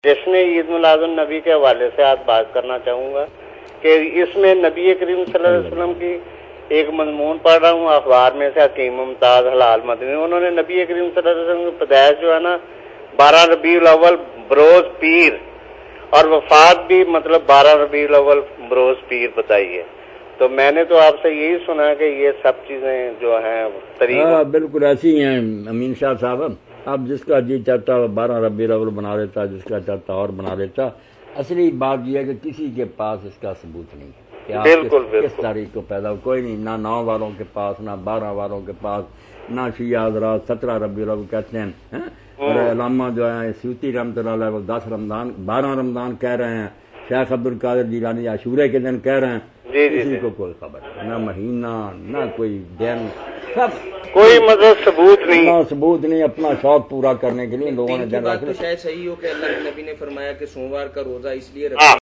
جشن عید میلاد النبی کے حوالے سے آج بات کرنا چاہوں گا کہ اس میں نبی کریم صلی اللہ علیہ وسلم کی ایک مضمون پڑھ رہا ہوں اخبار میں سے، حکیم ممتاز حلال مدنی، انہوں نے نبی کریم صلی اللہ علیہ وسلم کی پیدائش جو ہے نا 12 ربیع الاول بروز پیر اور وفات بھی مطلب 12 ربیع الاول بروز پیر بتائی ہے. تو میں نے تو آپ سے یہی سنا ہے کہ یہ سب چیزیں جو ہیں طریقہ بالکل ایسی ہیں امین شاہ صاحب. اب جس کا جی چاہتا 12 ربیع الاول بنا لیتا، جس کا چاہتا اور بنا لیتا. اصلی بات یہ ہے کہ کسی کے پاس اس کا ثبوت نہیں کہ آپ کس تاریخ کو پیدا ہو. کوئی نہیں، نہ 9 والوں کے پاس، نہ 12 والوں کے پاس، نہ شیعہ حضرات 17 ربیع الاول کہتے ہیں. اور علامہ جو ہے سیوطی رحمۃ اللہ علیہ وہ 10 رمضان 12 رمضان کہہ رہے ہیں. شیخ عبد القادر جیلانی عاشورے کے دن کہہ رہے ہیں. کسی کو کوئی خبر نہ مہینہ نہ کوئی دن، سب کوئی مطلب ثبوت نہیں، ثبوت نہیں. اپنا شوق پورا کرنے کے لیے لوگوں نے دن رکھ شاید صحیح ہو کہ اللہ کے نبی نے فرمایا کہ سوموار کا روزہ اس لیے رکھا